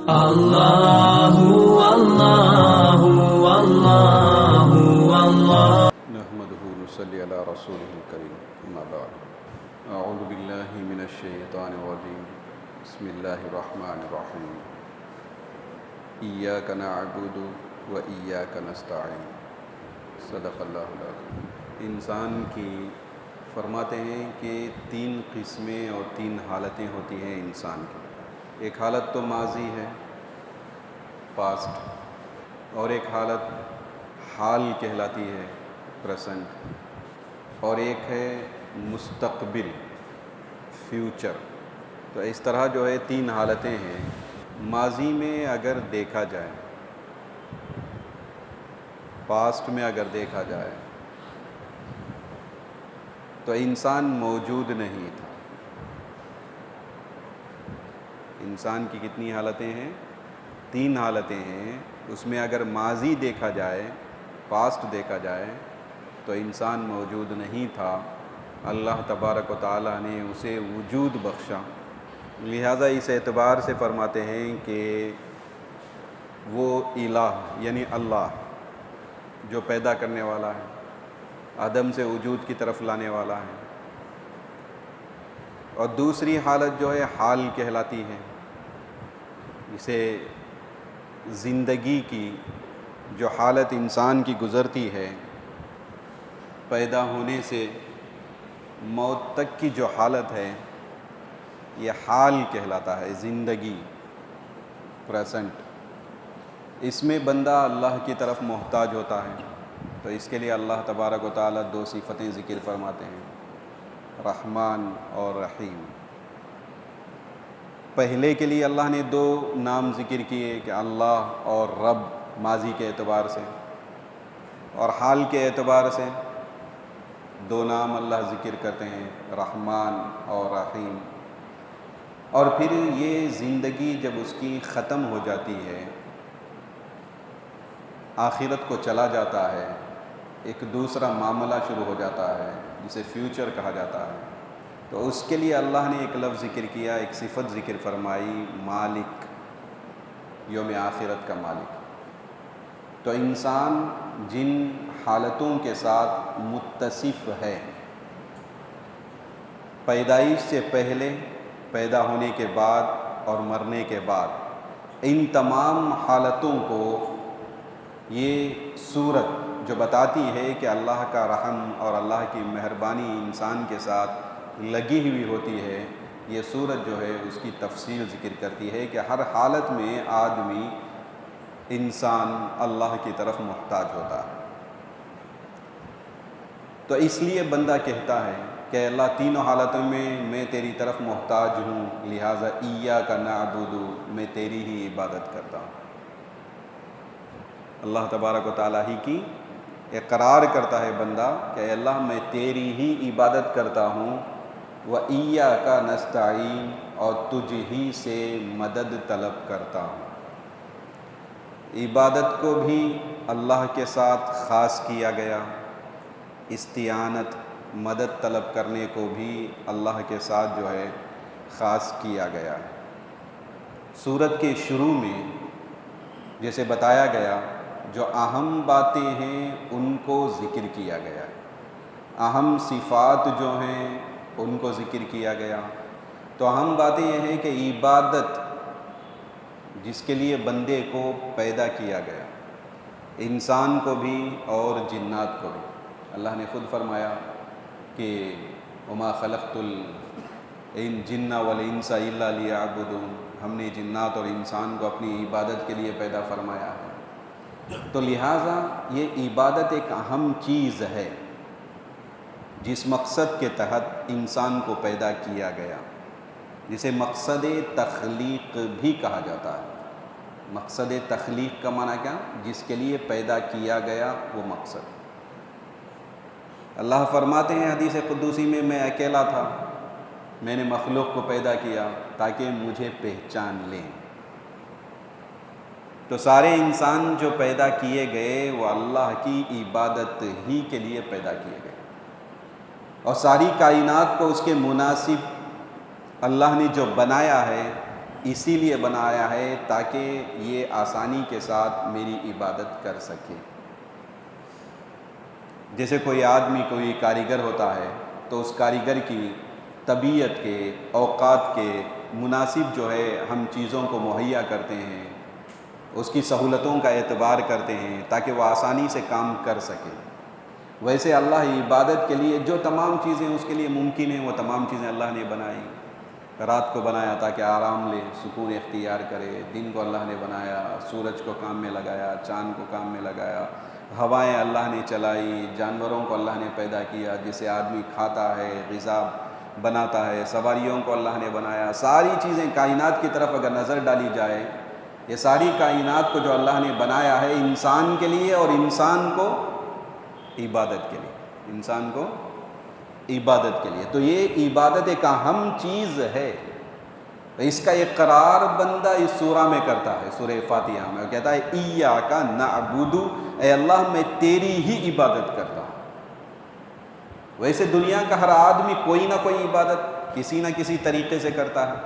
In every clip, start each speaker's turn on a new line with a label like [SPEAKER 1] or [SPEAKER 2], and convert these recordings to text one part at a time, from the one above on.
[SPEAKER 1] اللہ اللہ اللہ اللہ
[SPEAKER 2] نحمده ونصلي على رسوله الكريم اما بعد اعوذ بالله من الشيطان الرجيم بسم الله الرحمن الرحيم اياك نعبد واياك نستعين صدق اللہ العظیم۔ انسان کی فرماتے ہیں کہ تین قسمیں اور تین حالتیں ہوتی ہیں انسان کی۔ ایک حالت تو ماضی ہے، پاسٹ، اور ایک حالت حال کہلاتی ہے، پریزنٹ، اور ایک ہے مستقبل، فیوچر۔ تو اس طرح جو ہے تین حالتیں ہیں۔ ماضی میں اگر دیکھا جائے، پاسٹ میں اگر دیکھا جائے تو انسان موجود نہیں تھا۔ انسان کی کتنی حالتیں ہیں؟ تین حالتیں ہیں۔ اس میں اگر ماضی دیکھا جائے، پاسٹ دیکھا جائے تو انسان موجود نہیں تھا۔ اللہ تبارک و تعالیٰ نے اسے وجود بخشا، لہذا اس اعتبار سے فرماتے ہیں کہ وہ الہ یعنی اللہ جو پیدا کرنے والا ہے، عدم سے وجود کی طرف لانے والا ہے۔ اور دوسری حالت جو ہے حال کہلاتی ہے، اسے زندگی کی جو حالت انسان کی گزرتی ہے، پیدا ہونے سے موت تک کی جو حالت ہے، یہ حال کہلاتا ہے، زندگی، پریزنٹ۔ اس میں بندہ اللہ کی طرف محتاج ہوتا ہے، تو اس کے لیے اللہ تبارک و تعالیٰ دو صفتیں ذکر فرماتے ہیں، رحمان اور رحیم۔ پہلے کے لیے اللہ نے دو نام ذکر کیے کہ اللہ اور رب، ماضی کے اعتبار سے، اور حال کے اعتبار سے دو نام اللہ ذکر کرتے ہیں، رحمان اور رحیم۔ اور پھر یہ زندگی جب اس کی ختم ہو جاتی ہے، آخرت کو چلا جاتا ہے، ایک دوسرا معاملہ شروع ہو جاتا ہے جسے فیوچر کہا جاتا ہے، تو اس کے لیے اللہ نے ایک لفظ ذکر کیا، ایک صفت ذکر فرمائی، مالک، یوم آخرت کا مالک۔ تو انسان جن حالتوں کے ساتھ متصف ہے، پیدائش سے پہلے، پیدا ہونے کے بعد اور مرنے کے بعد، ان تمام حالتوں کو یہ صورت جو بتاتی ہے کہ اللہ کا رحم اور اللہ کی مہربانی انسان کے ساتھ لگی ہوئی ہوتی ہے، یہ صورت جو ہے اس کی تفصیل ذکر کرتی ہے کہ ہر حالت میں آدمی، انسان اللہ کی طرف محتاج ہوتا ہے۔ تو اس لیے بندہ کہتا ہے کہ اللہ تینوں حالتوں میں تیری طرف محتاج ہوں، لہٰذا ایاک نعبد، میں تیری ہی عبادت کرتا ہوں۔ اللہ تبارک و تعالیٰ ہی کی اقرار کرتا ہے بندہ کہ اے اللہ میں تیری ہی عبادت کرتا ہوں، وَإِيَّاكَ نَسْتَعِينُ، اور تجھ ہی سے مدد طلب کرتا ہوں۔ عبادت کو بھی اللہ کے ساتھ خاص کیا گیا، استعانت، مدد طلب کرنے کو بھی اللہ کے ساتھ جو ہے خاص کیا گیا۔ سورت کے شروع میں جیسے بتایا گیا، جو اہم باتیں ہیں ان کو ذکر کیا گیا، اہم صفات جو ہیں ان کو ذکر کیا گیا۔ تو اہم باتیں یہ ہیں کہ عبادت جس کے لیے بندے کو پیدا کیا گیا، انسان کو بھی اور جنات کو بھی۔ اللہ نے خود فرمایا کہ وما خلقت الجن والانس الا لیعبدون، ہم نے جنات اور انسان کو اپنی عبادت کے لیے پیدا فرمایا ہے۔ تو لہٰذا یہ عبادت ایک اہم چیز ہے جس مقصد کے تحت انسان کو پیدا کیا گیا، جسے مقصد تخلیق بھی کہا جاتا ہے۔ مقصد تخلیق کا معنی کیا؟ جس کے لیے پیدا کیا گیا وہ مقصد۔ اللہ فرماتے ہیں حدیث قدوسی میں اکیلا تھا، میں نے مخلوق کو پیدا کیا تاکہ مجھے پہچان لیں۔ تو سارے انسان جو پیدا کیے گئے وہ اللہ کی عبادت ہی کے لیے پیدا کیے گئے، اور ساری کائنات کو اس کے مناسب اللہ نے جو بنایا ہے اسی لیے بنایا ہے تاکہ یہ آسانی کے ساتھ میری عبادت کر سکے۔ جیسے کوئی آدمی کوئی کاریگر ہوتا ہے تو اس کاریگر کی طبیعت کے اوقات کے مناسب جو ہے ہم چیزوں کو مہیا کرتے ہیں، اس کی سہولتوں کا اعتبار کرتے ہیں تاکہ وہ آسانی سے کام کر سکے۔ ویسے اللہ عبادت کے لیے جو تمام چیزیں اس کے لیے ممکن ہیں وہ تمام چیزیں اللہ نے بنائی۔ رات کو بنایا تاکہ آرام لے، سکون اختیار کرے، دن کو اللہ نے بنایا، سورج کو کام میں لگایا، چاند کو کام میں لگایا، ہوائیں اللہ نے چلائی، جانوروں کو اللہ نے پیدا کیا جسے آدمی کھاتا ہے، غذا بناتا ہے، سواریوں کو اللہ نے بنایا۔ ساری چیزیں کائنات کی طرف اگر نظر ڈالی جائے، یہ ساری کائنات کو جو اللہ نے بنایا ہے انسان کے لیے اور انسان کو عبادت کے لیے، انسان کو عبادت کے لیے، تو یہ عبادت ایک اہم چیز ہے۔ اس کا اقرار بندہ اس سورہ میں کرتا ہے، سورہ فاتحہ میں کہتا ہے ایاک نعبد، اے اللہ میں تیری ہی عبادت کرتا ہوں۔ ویسے دنیا کا ہر آدمی کوئی نہ کوئی عبادت کسی نہ کسی طریقے سے کرتا ہے۔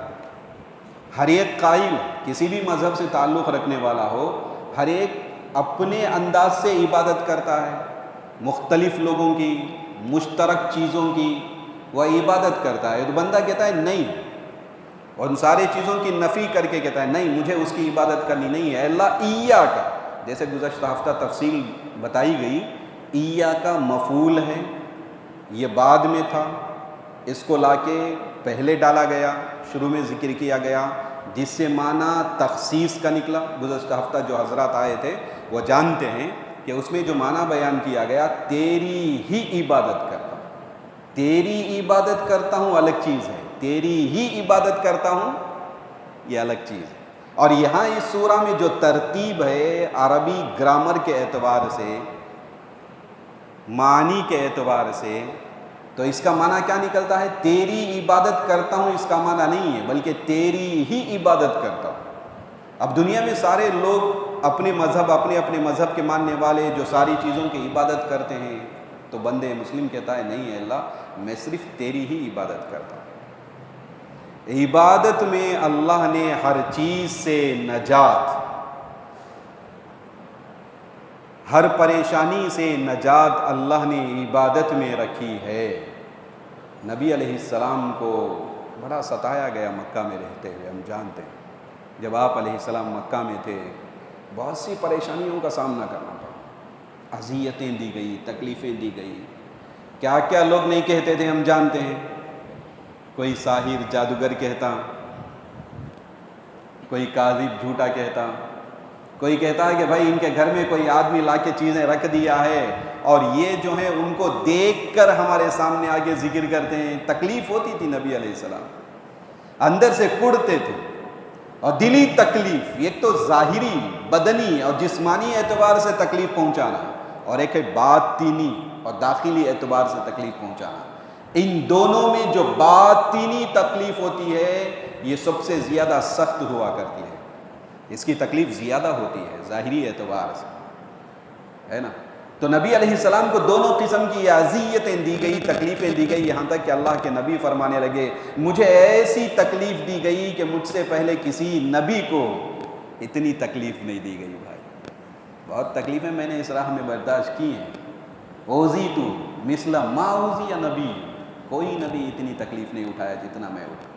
[SPEAKER 2] ہر ایک قائل کسی بھی مذہب سے تعلق رکھنے والا ہو، ہر ایک اپنے انداز سے عبادت کرتا ہے، مختلف لوگوں کی مشترک چیزوں کی وہ عبادت کرتا ہے۔ تو بندہ کہتا ہے نہیں، اور ان سارے چیزوں کی نفی کر کے کہتا ہے نہیں مجھے اس کی عبادت کرنی نہیں ہے۔ اللہ ایاک، جیسے گزشتہ ہفتہ تفصیل بتائی گئی، ایاک مفعول ہے، یہ بعد میں تھا، اس کو لا کے پہلے ڈالا گیا، شروع میں ذکر کیا گیا، جس سے معنی تخصیص کا نکلا۔ گزشتہ ہفتہ جو حضرات آئے تھے وہ جانتے ہیں کہ اس میں جو معنی بیان کیا گیا تیری ہی عبادت کرتا ہوں، تیری عبادت کرتا ہوں الگ چیز ہے، تیری ہی عبادت کرتا ہوں یہ الگ چیز ہے۔ اور یہاں اس سورہ میں جو ترتیب ہے عربی گرامر کے اعتبار سے، معنی کے اعتبار سے، تو اس کا معنی کیا نکلتا ہے؟ تیری عبادت کرتا ہوں اس کا معنی نہیں ہے، بلکہ تیری ہی عبادت کرتا ہوں۔ اب دنیا میں سارے لوگ اپنے مذہب، اپنے اپنے مذہب کے ماننے والے جو ساری چیزوں کی عبادت کرتے ہیں، تو بندے مسلم کہتا ہے نہیں ہے اللہ میں صرف تیری ہی عبادت کرتا ہوں۔ عبادت میں اللہ نے ہر چیز سے نجات، ہر پریشانی سے نجات اللہ نے عبادت میں رکھی ہے۔ نبی علیہ السلام کو بڑا ستایا گیا مکہ میں رہتے ہوئے، ہم جانتے ہیں جب آپ علیہ السلام مکہ میں تھے بہت سی پریشانیوں کا سامنا کرنا پڑا، اذیتیں دی گئی، تکلیفیں دی گئی، کیا کیا لوگ نہیں کہتے تھے ہم جانتے ہیں۔ کوئی ساحر جادوگر کہتا، کوئی کاذب جھوٹا کہتا، کوئی کہتا ہے کہ بھائی ان کے گھر میں کوئی آدمی لا کے چیزیں رکھ دیا ہے اور یہ جو ہے ان کو دیکھ کر ہمارے سامنے آگے ذکر کرتے ہیں۔ تکلیف ہوتی تھی نبی علیہ السلام، اندر سے کڑتے تھے، اور دلی تکلیف، ایک تو ظاہری بدنی اور جسمانی اعتبار سے تکلیف پہنچانا، اور ایک ہے باطنی اور داخلی اعتبار سے تکلیف پہنچانا۔ ان دونوں میں جو باطنی تکلیف ہوتی ہے یہ سب سے زیادہ سخت ہوا کرتی ہے، اس کی تکلیف زیادہ ہوتی ہے ظاہری اعتبار سے، ہے نا۔ تو نبی علیہ السلام کو دونوں قسم کی اذیتیں دی گئی، تکلیفیں دی گئی، یہاں تک کہ اللہ کے نبی فرمانے لگے مجھے ایسی تکلیف دی گئی کہ مجھ سے پہلے کسی نبی کو اتنی تکلیف نہیں دی گئی۔ بھائی بہت تکلیفیں میں نے اس راہ میں برداشت کی ہیں، اوذیت مثل ما اوذی نبی، کوئی نبی اتنی تکلیف نہیں اٹھایا جتنا میں اٹھا۔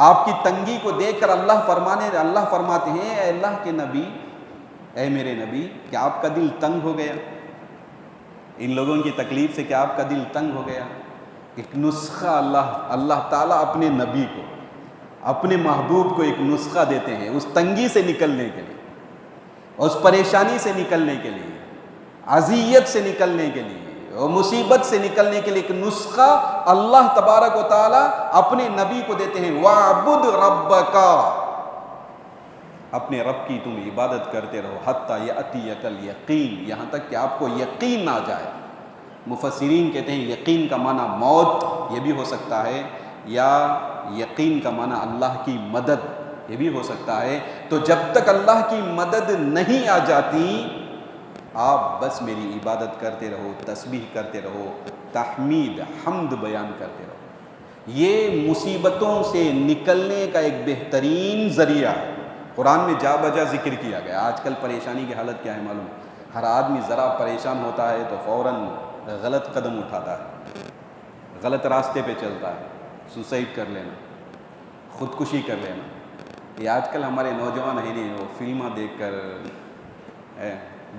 [SPEAKER 2] آپ کی تنگی کو دیکھ کر اللہ فرماتے ہیں اے اللہ کے نبی، اے میرے نبی، کیا آپ کا دل تنگ ہو گیا ان لوگوں کی تکلیف سے؟ کیا آپ کا دل تنگ ہو گیا؟ ایک نسخہ اللہ تعالیٰ اپنے نبی کو، اپنے محبوب کو ایک نسخہ دیتے ہیں اس تنگی سے نکلنے کے لیے، اس پریشانی سے نکلنے کے لیے، اذیت سے نکلنے کے لیے اور مصیبت سے نکلنے کے لیے ایک نسخہ اللہ تبارک و تعالیٰ اپنے نبی کو دیتے ہیں۔ وَاعْبُدْ رَبَّكَ، اپنے رب کی تم عبادت کرتے رہو حتیٰ یأتیک الیقین، یہاں تک کہ آپ کو یقین آ جائے۔ مفسرین کہتے ہیں یقین کا معنی موت یہ بھی ہو سکتا ہے، یا یقین کا معنی اللہ کی مدد یہ بھی ہو سکتا ہے۔ تو جب تک اللہ کی مدد نہیں آ جاتی آپ بس میری عبادت کرتے رہو، تسبیح کرتے رہو، تحمید حمد بیان کرتے رہو۔ یہ مصیبتوں سے نکلنے کا ایک بہترین ذریعہ ہے۔ قرآن میں جا بجا ذکر کیا گیا۔ آج کل پریشانی کی حالت کیا ہے معلوم؟ ہر آدمی ذرا پریشان ہوتا ہے تو فوراً غلط قدم اٹھاتا ہے، غلط راستے پہ چلتا ہے، سوسائڈ کر لینا، خودکشی کر لینا۔ یہ آج کل ہمارے نوجوان ہیں نہیں، وہ فلمیں دیکھ کر،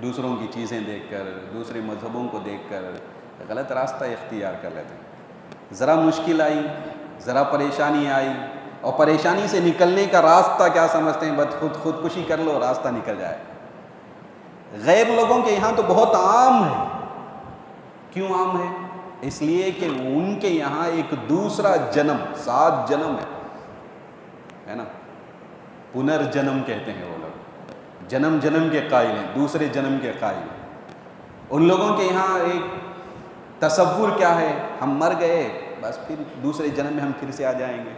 [SPEAKER 2] دوسروں کی چیزیں دیکھ کر، دوسرے مذہبوں کو دیکھ کر غلط راستہ اختیار کر لیتے ہیں۔ ذرا مشکل آئی، ذرا پریشانی آئی، اور پریشانی سے نکلنے کا راستہ کیا سمجھتے ہیں؟ بس خودکشی کر لو، راستہ نکل جائے۔ غیر لوگوں کے یہاں تو بہت عام ہے۔ کیوں عام ہے؟ اس لیے کہ ان کے یہاں ایک دوسرا جنم، 7 جنم ہے نا، پنرجنم کہتے ہیں وہ لوگ، جنم جنم کے قائل ہیں، دوسرے جنم کے قائل ہیں۔ ان لوگوں کے یہاں ایک تصور کیا ہے؟ ہم مر گئے، بس پھر دوسرے جنم میں ہم پھر سے آ جائیں گے،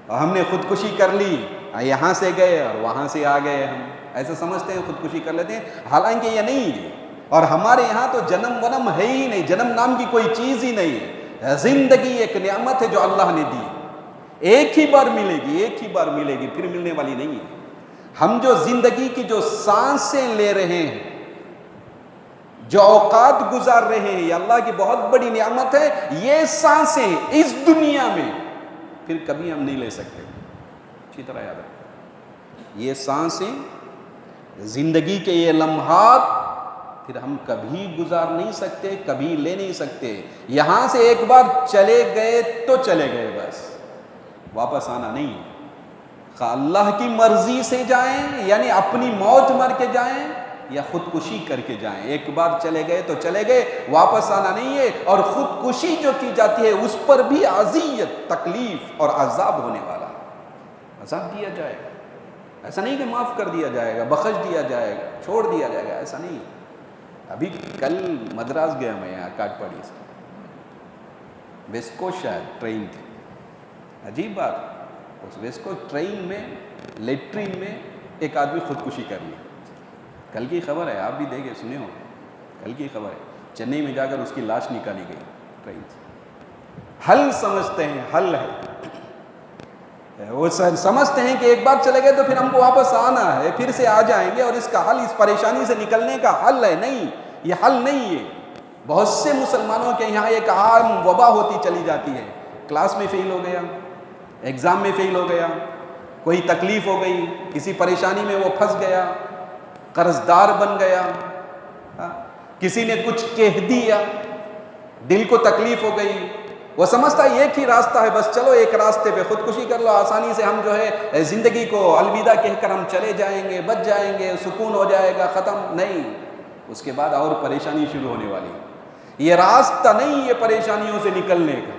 [SPEAKER 2] اور ہم نے خودکشی کر لی، یہاں سے گئے اور وہاں سے آ گئے، ہم ایسا سمجھتے ہیں، خودکشی کر لیتے ہیں، حالانکہ یہ نہیں ہے۔ اور ہمارے یہاں تو جنم ونم ہے ہی نہیں، جنم نام کی کوئی چیز ہی نہیں ہے۔ زندگی ایک نعمت ہے جو اللہ نے دی، ایک ہی بار ملے گی، ایک ہی بار ملے گی، پھر ملنے والی نہیں ہے۔ ہم جو زندگی کی جو سانسیں لے رہے ہیں، جو اوقات گزار رہے ہیں، یہ اللہ کی بہت بڑی نعمت ہے۔ یہ سانسیں اس دنیا میں پھر کبھی ہم نہیں لے سکتے، اچھی طرح یاد رکھیں۔ یہ سانسیں، زندگی کے یہ لمحات پھر ہم کبھی گزار نہیں سکتے، کبھی لے نہیں سکتے۔ یہاں سے ایک بار چلے گئے تو چلے گئے، بس واپس آنا نہیں ہے۔ خواہ اللہ کی مرضی سے جائیں، یعنی اپنی موت مر کے جائیں، یا خودکشی کر کے جائیں، ایک بار چلے گئے تو چلے گئے، واپس آنا نہیں ہے۔ اور خودکشی جو کی جاتی ہے اس پر بھی اذیت، تکلیف اور عذاب ہونے والا ہے، عذاب دیا جائے گا۔ ایسا نہیں کہ معاف کر دیا جائے گا، بخش دیا جائے گا، چھوڑ دیا جائے گا، ایسا نہیں۔ ابھی کل مدراس گیا میں، یہاں کاٹپاڑی سے، ویسٹ کوسٹ شاید ٹرین تھی، عجیب بات، اس ویسٹ کوسٹ ٹرین میں لیٹرین میں ایک آدمی خودکشی کر لی۔ کل کی خبر ہے، آپ بھی دیکھے سنے ہو، کل کی خبر ہے، چنئی میں جا کر اس کی لاش نکالی گئی ٹرین سے۔ حل سمجھتے ہیں، حل ہے، وہ سمجھتے ہیں کہ ایک بار چلے گئے تو پھر ہم کو واپس آنا ہے، پھر سے آ جائیں گے، اور اس کا حل، اس پریشانی سے نکلنے کا حل ہے۔ نہیں، یہ حل نہیں ہے۔ بہت سے مسلمانوں کے یہاں ایک عام وبا ہوتی چلی جاتی ہے، کلاس میں فیل ہو گیا، ایگزام میں فیل ہو گیا، کوئی تکلیف ہو گئی، کسی پریشانی میں وہ پھنس گیا، قرض دار بن گیا، کسی نے کچھ کہہ دیا، دل کو تکلیف ہو گئی، وہ سمجھتا ہے ایک ہی راستہ ہے، بس چلو ایک راستے پہ خودکشی کر لو، آسانی سے ہم جو ہے زندگی کو الوداع کہہ کر ہم چلے جائیں گے، بچ جائیں گے، سکون ہو جائے گا، ختم۔ نہیں، اس کے بعد اور پریشانی شروع ہونے والی۔ یہ راستہ نہیں ہے پریشانیوں سے نکلنے کا،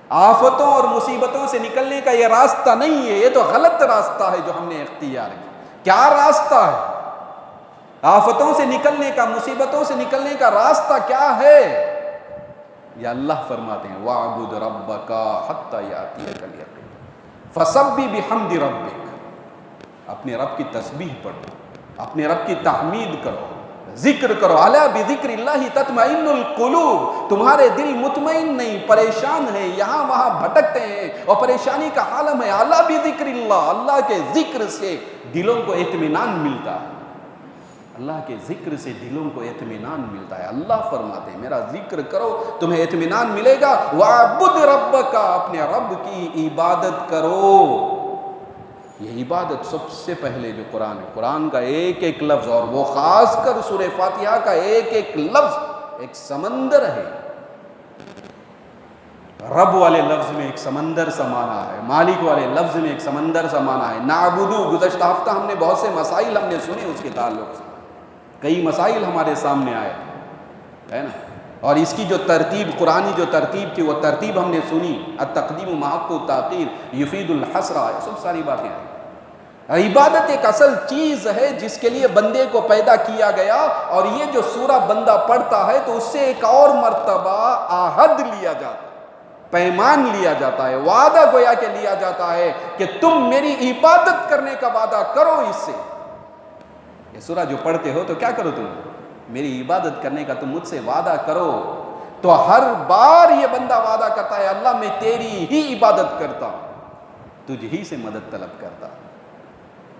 [SPEAKER 2] آفتوں اور مصیبتوں سے نکلنے کا یہ راستہ نہیں ہے، یہ تو غلط راستہ ہے جو ہم نے اختیار کیا۔ کیا راستہ ہے؟ آفتوں سے نکلنے کا، مصیبتوں سے نکلنے کا راستہ کیا ہے؟ یا اللہ فرماتے ہیں وَاعْبُدْ رَبَّكَ حَتَّى يَأْتِيَكَ الْيَقِينُ فَسَبِّحْ بِحَمْدِ رَبِّكَ، اپنے رب کی تسبیح پڑھو، اپنے رب کی تحمید کرو، ذکر کرو۔ اَلَا بِذِكْرِ اللَّهِ تَطْمَئِنُّ الْقُلُوبُ، تمہارے دل مطمئن نہیں، پریشان ہیں، یہاں وہاں بھٹکتے ہیں اور پریشانی کا عالم ہے۔ اَلَا بِذِكْرِ اللَّهِ، اللہ کے ذکر سے دلوں کو اطمینان ملتا ہے، اللہ کے ذکر سے دلوں کو اطمینان ملتا ہے۔ اللہ فرماتے ہیں میرا ذکر کرو تمہیں اطمینان ملے گا۔ وَاعْبُدْ رَبَّكَ، اپنے رب کی عبادت کرو۔ یہ عبادت سب سے پہلے جو قرآن ہے، قرآن کا ایک ایک لفظ، اور وہ خاص کر سورہ فاتحہ کا ایک ایک لفظ ایک سمندر ہے۔ رب والے لفظ میں ایک سمندر سا معنی ہے، مالک والے لفظ میں ایک سمندر سا معنی ہے۔ نعبدو، گزشتہ ہفتہ ہم نے بہت سے مسائل ہم نے سنے اس کے تعلق سے، کئی مسائل ہمارے سامنے آئے ہے نا، اور اس کی جو ترتیب، قرآنی جو ترتیب تھی، وہ ترتیب ہم نے سنی، التقدیم محق التاخیر یفید الحسرہ، سب ساری باتیں آئی۔ عبادت ایک اصل چیز ہے جس کے لیے بندے کو پیدا کیا گیا، اور یہ جو سورہ بندہ پڑھتا ہے تو اس سے ایک اور مرتبہ عہد لیا جاتا ہے، پیمان لیا جاتا ہے، وعدہ گویا کہ لیا جاتا ہے کہ تم میری عبادت کرنے کا وعدہ کرو۔ اس سے یہ سورہ جو پڑھتے ہو تو کیا کرو، تم میری عبادت کرنے کا تم مجھ سے وعدہ کرو۔ تو ہر بار یہ بندہ وعدہ کرتا ہے اللہ میں تیری ہی عبادت کرتا ہوں، تجھ ہی سے مدد طلب کرتا ہوں۔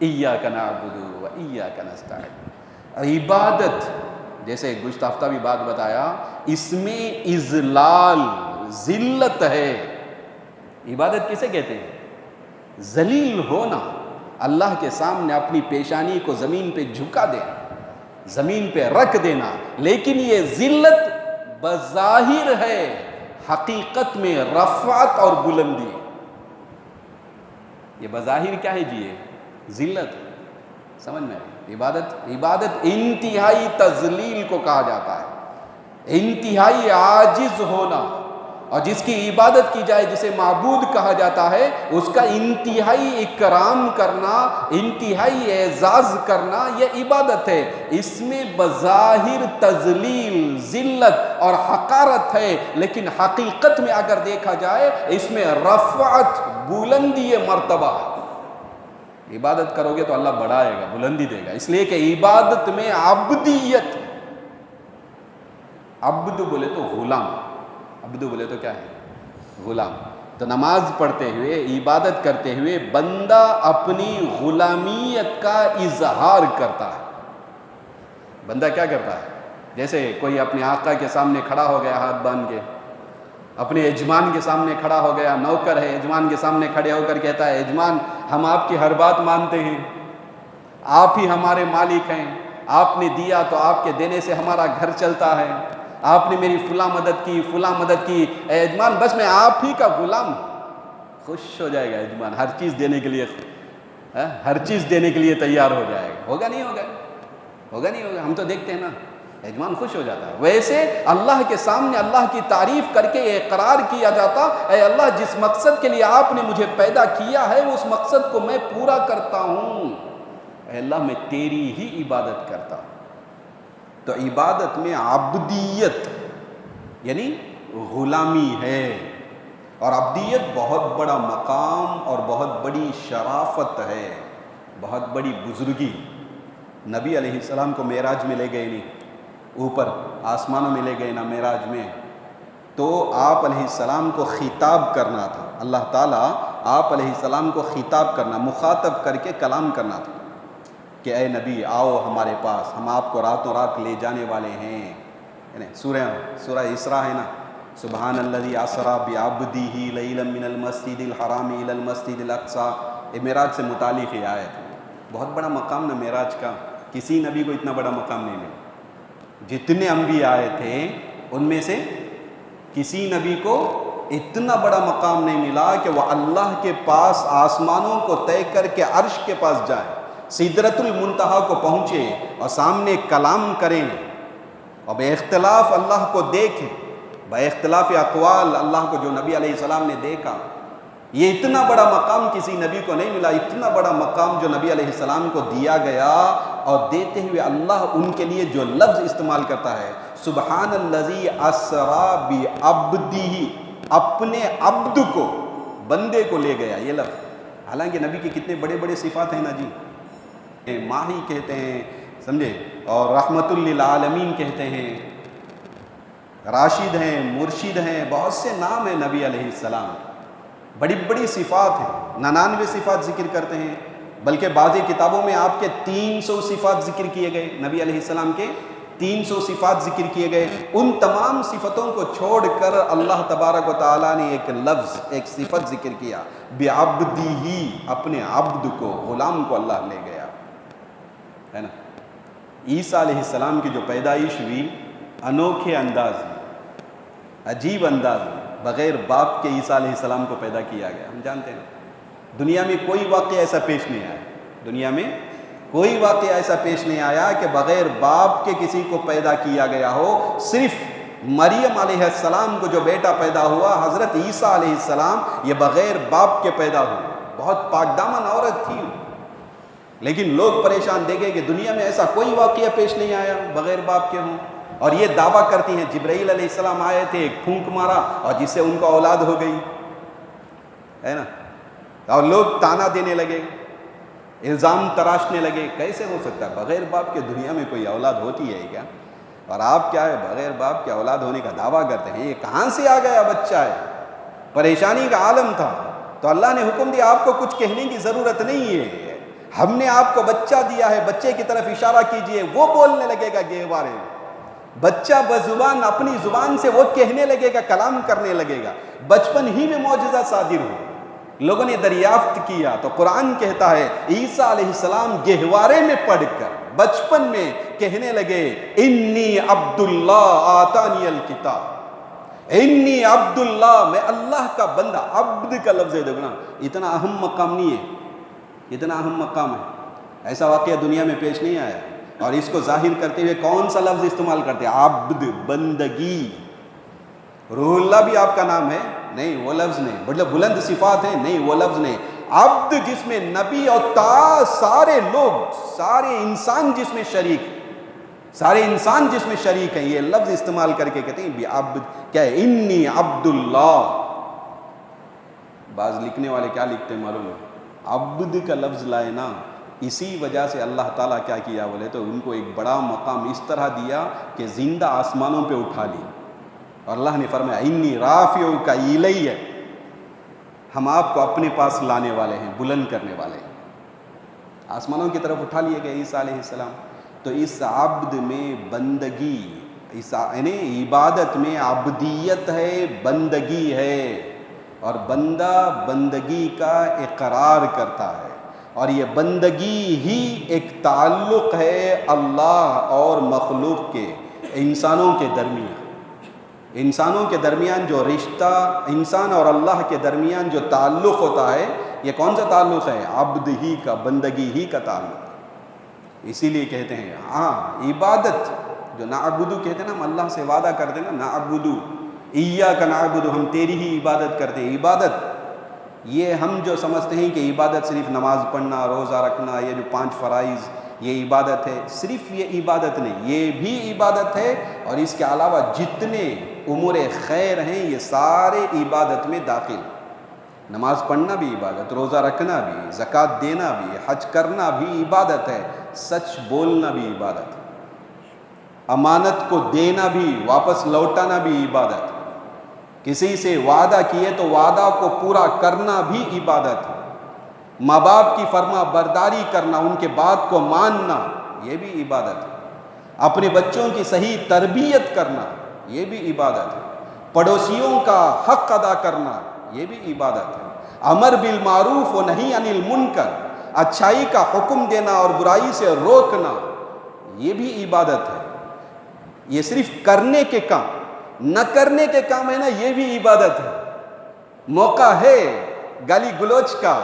[SPEAKER 2] ایاک نعبد و ایاک نستعین۔ عبادت جیسے گزشتہ ہفتہ بھی بات بتایا، اس میں اذلال، ذلت ہے۔ عبادت کسے کہتے ہیں؟ ذلیل ہونا، اللہ کے سامنے اپنی پیشانی کو زمین پہ جھکا دینا، زمین پہ رکھ دینا۔ لیکن یہ ذلت بظاہر ہے، حقیقت میں رفعت اور بلندی۔ یہ بظاہر کیا ہے جی؟ یہ ذلت، سمجھ میں؟ عبادت انتہائی تذلیل کو کہا جاتا ہے، انتہائی عاجز ہونا، اور جس کی عبادت کی جائے، جسے معبود کہا جاتا ہے، اس کا انتہائی اکرام کرنا، انتہائی اعزاز کرنا، یہ عبادت ہے۔ اس میں بظاہر تذلیل، ذلت اور حقارت ہے، لیکن حقیقت میں اگر دیکھا جائے اس میں رفعت، بلندی مرتبہ ہے۔ عبادت کرو گے تو اللہ بڑھائے گا، بلندی دے گا، اس لیے کہ عبادت میں عبدیت۔ عبد بولے تو غلام، عبد بولے تو کیا ہے؟ غلام۔ تو نماز پڑھتے ہوئے، عبادت کرتے ہوئے بندہ اپنی غلامیت کا اظہار کرتا ہے۔ بندہ کیا کرتا ہے؟ جیسے کوئی اپنے آقا کے سامنے کھڑا ہو گیا ہاتھ باندھ کے، اپنے یجمان کے سامنے کھڑا ہو گیا، نوکر ہے، یجمان کے سامنے کھڑے ہو کر کہتا ہے یجمان ہم آپ کی ہر بات مانتے ہیں، آپ ہی ہمارے مالک ہیں، آپ نے دیا تو آپ کے دینے سے ہمارا گھر چلتا ہے، آپ نے میری فلاں مدد کی، فلاں مدد کی، اے یجمان بس میں آپ ہی کا غلام۔ خوش ہو جائے گا یجمان، ہر چیز دینے کے لیے، ہر چیز دینے کے لیے تیار ہو جائے گا۔ ہوگا نہیں ہوگا؟ ہوگا نہیں ہوگا؟ ہم تو دیکھتے ہیں نا، یجمان خوش ہو جاتا ہے۔ ویسے اللہ کے سامنے اللہ کی تعریف کر کے اقرار کیا جاتا، اے اللہ جس مقصد کے لیے آپ نے مجھے پیدا کیا ہے اس مقصد کو میں پورا کرتا ہوں، اے اللہ میں تیری ہی عبادت کرتا ہوں۔ تو عبادت میں عبدیت یعنی غلامی ہے، اور عبدیت بہت بڑا مقام اور بہت بڑی شرافت ہے، بہت بڑی بزرگی۔ نبی علیہ السلام کو معراج میں لے گئے نہیں، اوپر آسمانوں میں لے گئے نا معراج میں، تو آپ علیہ السلام کو خطاب کرنا تھا، اللہ تعالیٰ آپ علیہ السلام کو خطاب کرنا، مخاطب کر کے کلام کرنا تھا کہ اے نبی آؤ ہمارے پاس، ہم آپ کو راتوں رات لے جانے والے ہیں۔ یعنی سورہ اسراء ہے نا، سبحان الذی اسری بعبدہ لیلا من المسجد الحرام الی المسجد الاقصی، یہ معراج سے متعلق یہ آیت ہے۔ بہت بڑا مقام نا معراج کا، کسی نبی کو اتنا بڑا مقام نہیں ملا۔ جتنے انبیاء آئے تھے ان میں سے کسی نبی کو اتنا بڑا مقام نہیں ملا کہ وہ اللہ کے پاس آسمانوں کو طے کر کے عرش کے پاس جائیں، سدرۃ المنتہا کو پہنچے اور سامنے کلام کریں، اور بے اختلاف اللہ کو دیکھیں، بے اختلاف اقوال اللہ کو جو نبی علیہ السلام نے دیکھا۔ یہ اتنا بڑا مقام کسی نبی کو نہیں ملا، اتنا بڑا مقام جو نبی علیہ السلام کو دیا گیا، اور دیتے ہوئے اللہ ان کے لیے جو لفظ استعمال کرتا ہے، سبحان الذی اسری بعبدہ، اپنے عبد کو، بندے کو لے گیا، یہ لفظ۔ حالانکہ نبی کی کتنے بڑے بڑے صفات ہیں نا جی، ماہی کہتے ہیں، سمجھے، اور رحمت للعالمین کہتے ہیں، راشد ہیں، مرشد ہیں، بہت سے نام ہیں نبی علیہ السلام، بڑی بڑی صفات ہیں، 99 صفات ذکر کرتے ہیں، بلکہ بعضی کتابوں میں آپ کے 300 صفات ذکر کیے گئے، نبی علیہ السلام کے 300 صفات ذکر کیے گئے۔ ان تمام صفتوں کو چھوڑ کر اللہ تبارک و تعالیٰ نے ایک لفظ، ایک صفت ذکر کیا، بعبدہ، اپنے عبد کو، غلام کو اللہ لے گیا، ہے نا۔ عیسیٰ علیہ السلام کی جو پیدائش ہوئی، انوکھے انداز میں، عجیب انداز میں، بغیر باپ کے عیسیٰ علیہ السلام کو پیدا کیا گیا۔ ہم جانتے ہیں دنیا میں کوئی واقعہ ایسا پیش نہیں آیا، دنیا میں کوئی واقعہ ایسا پیش نہیں آیا کہ بغیر باپ کے کسی کو پیدا کیا گیا ہو۔ صرف مریم علیہ السلام کو جو بیٹا پیدا ہوا، حضرت عیسیٰ علیہ السلام، یہ بغیر باپ کے پیدا ہوئے، بہت پاک دامن عورت تھی، لیکن لوگ پریشان دیکھے کہ دنیا میں ایسا کوئی واقعہ پیش نہیں آیا بغیر باپ کے ہوں، اور یہ دعویٰ کرتی ہیں جبرائیل علیہ السلام آئے تھے، ایک پھونک مارا اور جس سے ان کو اولاد ہو گئی، ہے نا، اور لوگ تانا دینے لگے، الزام تراشنے لگے، کیسے ہو سکتا ہے بغیر باپ کے دنیا میں کوئی اولاد ہوتی ہے کیا؟ اور آپ کیا ہے بغیر باپ کے اولاد ہونے کا دعویٰ کرتے ہیں. یہ کہاں سے آ گیا بچہ ہے؟ پریشانی کا عالم تھا تو اللہ نے حکم دیا آپ کو کچھ کہنے کی ضرورت نہیں ہے، ہم نے آپ کو بچہ دیا ہے، بچے کی طرف اشارہ کیجئے، وہ بولنے لگے گا گہوارے میں. بچہ بزبان اپنی زبان سے وہ کہنے لگے گا، کلام کرنے لگے گا. بچپن ہی میں معجزہ صادر ہو، لوگوں نے دریافت کیا. تو قرآن کہتا ہے عیسیٰ علیہ السلام گہوارے میں پڑھ کر بچپن میں کہنے لگے انی عبداللہ آتانی الکتاب، انی عبداللہ، میں اللہ کا بندہ. عبد کا لفظ ہے، دیکھو نا اتنا اہم مقام نہیں ہے، اتنا اہم مقام ہے. ایسا واقعہ دنیا میں پیش نہیں آیا. اور اس کو ظاہر کرتے ہوئے کون سا لفظ استعمال کرتے ہیں؟ عبد، بندگی. روح اللہ بھی آپ کا نام ہے؟ نہیں، وہ لفظ نہیں. مطلب بلند صفات ہیں؟ نہیں، وہ لفظ نہیں. عبد جس میں نبی اور سارے لوگ، سارے انسان جس میں شریک، سارے انسان جس میں شریک ہیں، یہ لفظ استعمال کر کے کہتے ہیں عبد. کیا ہے؟ انی عبداللہ. بعض لکھنے والے کیا لکھتے ہیں معلوم ہے؟ عبد کا لفظ لائے نا، اسی وجہ سے اللہ تعالیٰ کیا کیا بولے تو ان کو ایک بڑا مقام اس طرح دیا کہ زندہ آسمانوں پہ اٹھا لی. اور اللہ نے فرمایا انی رافعک الیہ، ہم آپ کو اپنے پاس لانے والے ہیں، بلند کرنے والے ہیں. آسمانوں کی طرف اٹھا لیے گئے عیسیٰ علیہ السلام. تو اس عبد میں بندگی، یعنی عبادت میں عبدیت ہے، بندگی ہے. اور بندہ بندگی کا اقرار کرتا ہے، اور یہ بندگی ہی ایک تعلق ہے اللہ اور مخلوق کے، انسانوں کے درمیان. انسانوں کے درمیان جو رشتہ، انسان اور اللہ کے درمیان جو تعلق ہوتا ہے، یہ کون سا تعلق ہے؟ عبد ہی کا، بندگی ہی کا تعلق. اسی لیے کہتے ہیں عبادت جو نعبدو کہتے ہیں نا، ہم اللہ سے وعدہ کرتے ہیں نا، نعبدو ایاک نعبدو، ہم تیری ہی عبادت کرتے ہیں. عبادت یہ ہم جو سمجھتے ہیں کہ عبادت صرف نماز پڑھنا، روزہ رکھنا، یہ جو 5 فرائض یہ عبادت ہے، صرف یہ عبادت نہیں، یہ بھی عبادت ہے. اور اس کے علاوہ جتنے امور خیر ہیں یہ سارے عبادت میں داخل. نماز پڑھنا بھی عبادت، روزہ رکھنا بھی، زکوٰۃ دینا بھی، حج کرنا بھی عبادت ہے، سچ بولنا بھی عبادت ہے، امانت کو دینا بھی، واپس لوٹانا بھی عبادت. کسی سے وعدہ کیے تو وعدہ کو پورا کرنا بھی عبادت ہے. ماں باپ کی فرما برداری کرنا، ان کے بات کو ماننا، یہ بھی عبادت ہے. اپنے بچوں کی صحیح تربیت کرنا، یہ بھی عبادت ہے. پڑوسیوں کا حق ادا کرنا، یہ بھی عبادت ہے. امر بالمعروف و نہی عن المنکر، اچھائی کا حکم دینا اور برائی سے روکنا، یہ بھی عبادت ہے. یہ صرف کرنے کے کام، نہ کرنے کے کام ہے نا، یہ بھی عبادت ہے. موقع ہے گالی گلوچ کا،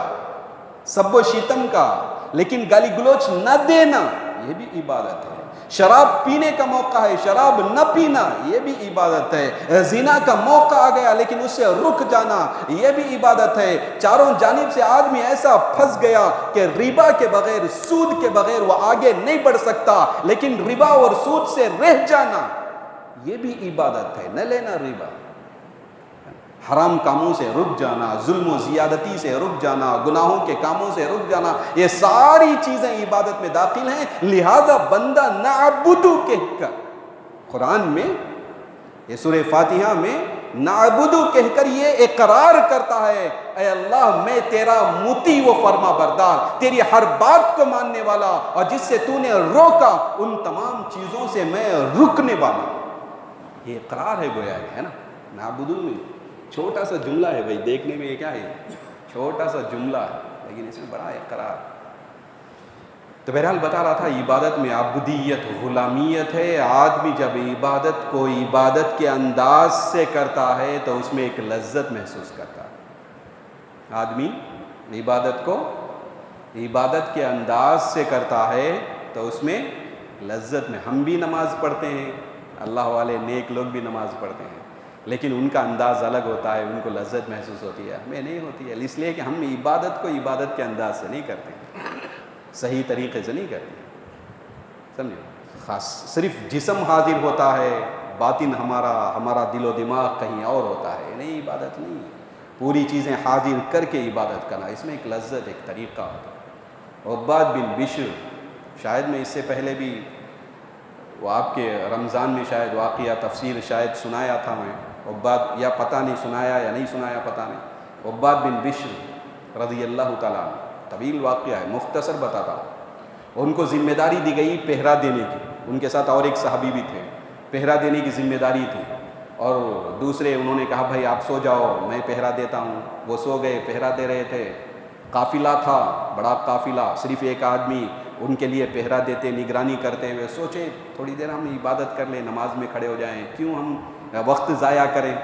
[SPEAKER 2] سب و شیتم کا، لیکن گالی گلوچ نہ دینا، یہ بھی عبادت ہے. شراب پینے کا موقع ہے، شراب نہ پینا، یہ بھی عبادت ہے. زنا کا موقع آ گیا لیکن اس سے رک جانا، یہ بھی عبادت ہے. چاروں جانب سے آدمی ایسا پھنس گیا کہ ربا کے بغیر، سود کے بغیر وہ آگے نہیں بڑھ سکتا، لیکن ربا اور سود سے رہ جانا یہ بھی عبادت ہے. نہ لینا ربا، حرام کاموں سے رک جانا، ظلم و زیادتی سے رک جانا، گناہوں کے کاموں سے رک جانا، یہ ساری چیزیں عبادت میں داخل ہیں. لہذا بندہ نعبدو کہہ کر قرآن میں، یہ سورہ فاتحہ میں نعبدو کہہ کر یہ اقرار کرتا ہے اے اللہ میں تیرا مطیع و فرما بردار، تیری ہر بات کو ماننے والا، اور جس سے تو نے روکا ان تمام چیزوں سے میں رکنے والا. یہ اقرار ہے گویا ہے نا. نعبدو میں چھوٹا سا جملہ ہے بھائی، دیکھنے میں یہ کیا ہے، چھوٹا سا جملہ ہے، لیکن اس میں بڑا اقرار. تو بہرحال بتا رہا تھا عبادت میں عبودیت، غلامیت ہے. آدمی جب عبادت کو عبادت کے انداز سے کرتا ہے تو اس میں ایک لذت محسوس کرتا ہے. آدمی عبادت کو عبادت کے انداز سے کرتا ہے تو اس میں لذت میں. ہم بھی نماز پڑھتے ہیں، اللہ والے نیک لوگ بھی نماز پڑھتے ہیں، لیکن ان کا انداز الگ ہوتا ہے، ان کو لذت محسوس ہوتی ہے، ہمیں نہیں ہوتی ہے. اس لیے کہ ہم عبادت کو عبادت کے انداز سے نہیں کرتے، صحیح طریقے سے نہیں کرتے. سمجھے؟ خاص صرف جسم حاضر ہوتا ہے، باطن ہمارا دل و دماغ کہیں اور ہوتا ہے. نہیں، عبادت نہیں، پوری چیزیں حاضر کر کے عبادت کرنا، اس میں ایک لذت، ایک طریقہ ہوتا ہے. عباد بن بشر، شاید میں اس سے پہلے بھی وہ آپ کے رمضان میں شاید واقعہ تفصیل شاید سنایا تھا میں، عباد، یا پتہ نہیں سنایا یا نہیں سنایا پتہ نہیں، عباد بن بشر رضی اللہ تعالیٰ عنہ، طویل واقعہ ہے، مختصر بتاتا ہوں۔ ان کو ذمہ داری دی گئی پہرا دینے کی، ان کے ساتھ اور ایک صحابی بھی تھے، پہرا دینے کی ذمہ داری تھی، اور دوسرے انہوں نے کہا بھائی آپ سو جاؤ میں پہرا دیتا ہوں، وہ سو گئے، پہرا دے رہے تھے، قافلہ تھا، بڑا قافلہ، صرف ایک آدمی ان کے لیے پہرا دیتے، نگرانی کرتے ہوئے، سوچے تھوڑی دیر ہم عبادت کر لیں، نماز میں کھڑے ہو جائیں، کیوں ہم وقت ضائع کریں،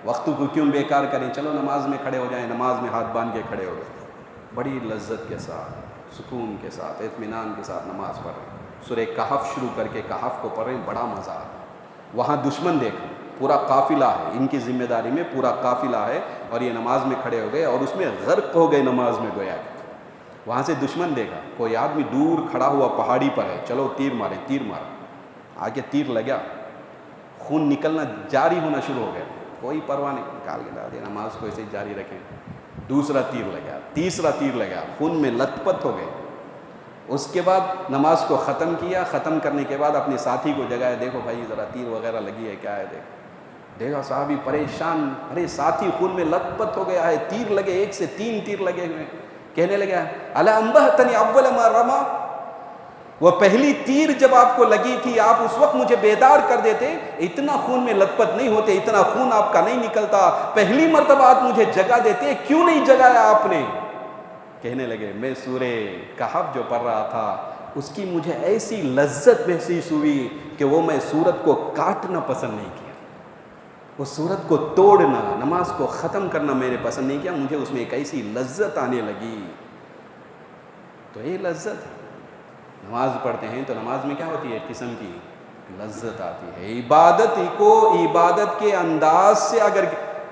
[SPEAKER 2] وقت کو کیوں بیکار کریں، چلو نماز میں کھڑے ہو جائیں، نماز میں ہاتھ باندھ کے کھڑے ہو گئے، بڑی لذت کے ساتھ، سکون کے ساتھ، اطمینان کے ساتھ نماز پڑھ رہے ہیں، سورہ کہف شروع کر کے کہف کو پڑھ رہے ہیں، بڑا مزہ آ رہا۔ وہاں دشمن دیکھا، پورا قافلہ ہے، ان کی ذمہ داری میں پورا قافلہ ہے، اور یہ نماز میں کھڑے ہو گئے اور اس میں غرق ہو گئے نماز میں گویا کہ۔ وہاں سے دشمن دیکھا، کوئی آدمی دور کھڑا ہوا پہاڑی پر ہے، چلو تیر مارے، تیر مارا، آگے تیر لگا، خون نکلنا جاری ہونا شروع ہو گیا، کوئی پرواہ نہیں، نکال کے ڈال دیا، نماز کو ایسے ہی جاری رکھیں۔ دوسرا تیر لگا، تیسرا تیر لگا، خون میں لت پت ہو گئے۔ اس کے بعد نماز کو ختم کیا، ختم کرنے کے بعد اپنے ساتھی کو جگایا، دیکھو بھائی ذرا تیر وغیرہ لگی ہے کیا ہے، دیکھا صحابی پریشان، ارے ساتھی خون میں لت پت ہو گیا ہے، تیر لگے، 1 سے 3 تیر لگے ہوئے، کہنے لگا الا انبہتنی اول ما رما، وہ پہلی تیر جب آپ کو لگی تھی آپ اس وقت مجھے بیدار کر دیتے، اتنا خون میں لت پت نہیں ہوتے، اتنا خون آپ کا نہیں نکلتا، پہلی مرتبہ آپ مجھے جگا دیتے، کیوں نہیں جگایا آپ نے؟ کہنے لگے میں سورہ کہف جو پڑھ رہا تھا اس کی مجھے ایسی لذت محسوس ہوئی کہ وہ میں سورت کو کاٹنا پسند نہیں کیا، اس سورت کو توڑنا، نماز کو ختم کرنا میں نے پسند نہیں کیا، مجھے اس میں ایک ایسی لذت آنے لگی۔ تو یہ لذت ہے، نماز پڑھتے ہیں تو نماز میں کیا ہوتی ہے، ایک قسم کی لذت آتی ہے۔ عبادت کو عبادت کے انداز سے، اگر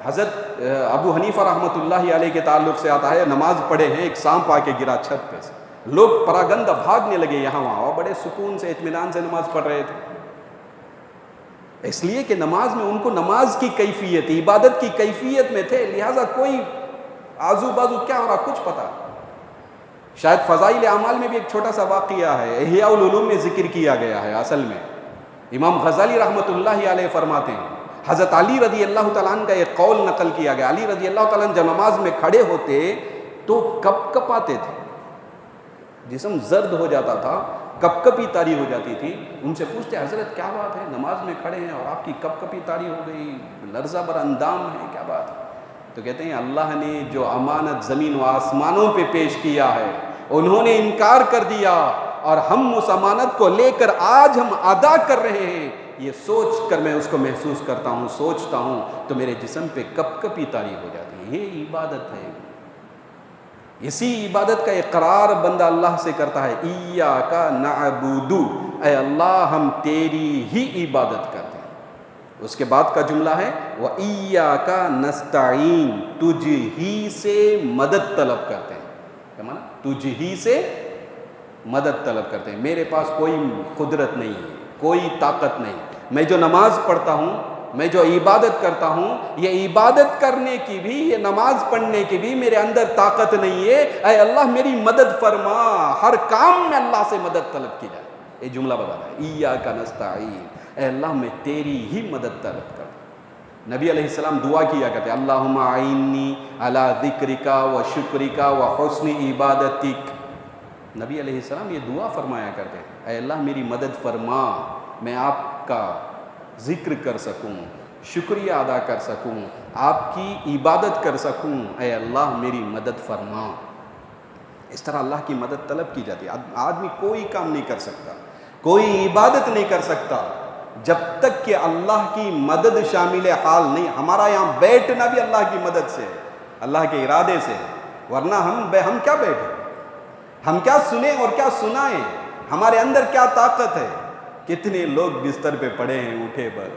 [SPEAKER 2] حضرت ابو حنیفہ رحمۃ اللہ علیہ کے تعلق سے آتا ہے، نماز پڑھے ہیں، ایک سانپ آ کے گرا چھت پہ سے، لوگ پراگندہ بھاگنے لگے یہاں وہاں، اور بڑے سکون سے اطمینان سے نماز پڑھ رہے تھے، اس لیے کہ نماز میں ان کو نماز کی کیفیت، عبادت کی کیفیت میں تھے، لہٰذا کوئی آزو بازو کیا ہو رہا کچھ پتا۔ شاید فضائل اعمال میں بھی ایک چھوٹا سا واقعہ ہے، احیاء العلوم میں ذکر کیا گیا ہے، اصل میں امام غزالی رحمۃ اللہ علیہ فرماتے ہیں، حضرت علی رضی اللہ تعالیٰ عنہ کا ایک قول نقل کیا گیا، علی رضی اللہ تعالیٰ عنہ جب نماز میں کھڑے ہوتے تو کپ کپاتے تھے، جسم زرد ہو جاتا تھا، کپ کپی طاری ہو جاتی تھی، ان سے پوچھتے حضرت کیا بات ہے، نماز میں کھڑے ہیں اور آپ کی کپ کپی طاری ہو گئی، لرزہ بر اندام ہے، کیا بات ہے؟ تو کہتے ہیں اللہ نے جو امانت زمین و آسمانوں پہ پیش کیا ہے انہوں نے انکار کر دیا، اور ہم اس امانت کو لے کر آج ہم ادا کر رہے ہیں، یہ سوچ کر میں اس کو محسوس کرتا ہوں، سوچتا ہوں تو میرے جسم پہ کپ کپی طاری ہو جاتی ہے۔ یہ عبادت ہے، اسی عبادت کا اقرار بندہ اللہ سے کرتا ہے، ایاک نعبد، اے اللہ ہم تیری ہی عبادت کرتے ہیں۔ اس کے بعد کا جملہ ہے وَإِيَّاكَ نَسْتَعِينُ، تجھ ہی سے مدد طلب کرتے ہیں، کیا معنی؟ تجھ ہی سے مدد طلب کرتے ہیں، میرے پاس کوئی قدرت نہیں ہے، کوئی طاقت نہیں، میں جو نماز پڑھتا ہوں، میں جو عبادت کرتا ہوں، یہ عبادت کرنے کی بھی، یہ نماز پڑھنے کی بھی میرے اندر طاقت نہیں ہے، اے اللہ میری مدد فرما، ہر کام میں اللہ سے مدد طلب کی جائے، یہ جملہ بتا رہا ہے، ایاک نستعین، اے اللہ میں تیری ہی مدد طلب کرتا ہوں۔ نبی علیہ السلام دعا کیا کرتے اللہم اعنی علی ذکرک و شکرک و حسن عبادتک، نبی علیہ السلام یہ دعا فرمایا کرتے ہیں، اے اللہ میری مدد فرما، میں آپ کا ذکر کر سکوں، شکریہ ادا کر سکوں، آپ کی عبادت کر سکوں، اے اللہ میری مدد فرما۔ اس طرح اللہ کی مدد طلب کی جاتی ہے۔ آدمی کوئی کام نہیں کر سکتا، کوئی عبادت نہیں کر سکتا جب تک کہ اللہ کی مدد شامل حال نہیں۔ ہمارا یہاں بیٹھنا بھی اللہ کی مدد سے ہے، اللہ کے ارادے سے ہے، ورنہ ہم کیا بیٹھیں، ہم کیا سنیں اور کیا سنائیں، ہمارے اندر کیا طاقت ہے؟ کتنے لوگ بستر پہ پڑے ہیں اٹھے پر،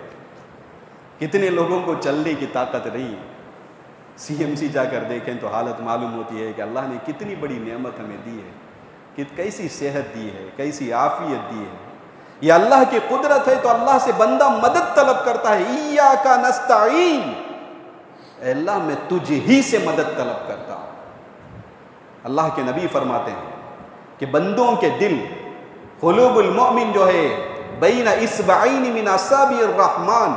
[SPEAKER 2] کتنے لوگوں کو چلنے کی طاقت نہیں۔ CMC جا کر دیکھیں تو حالت معلوم ہوتی ہے کہ اللہ نے کتنی بڑی نعمت ہمیں دی ہے، کہ کیسی صحت دی ہے، کیسی عافیت دی ہے، یہ اللہ کی قدرت ہے۔ تو اللہ سے بندہ مدد طلب کرتا ہے، ایاک نستعین، اے اللہ میں تجھ ہی سے مدد طلب کرتا ہوں۔ اللہ کے نبی فرماتے ہیں کہ بندوں کے دل، قلوب المؤمن جو ہے بین اصبعین من اصابع الرحمن،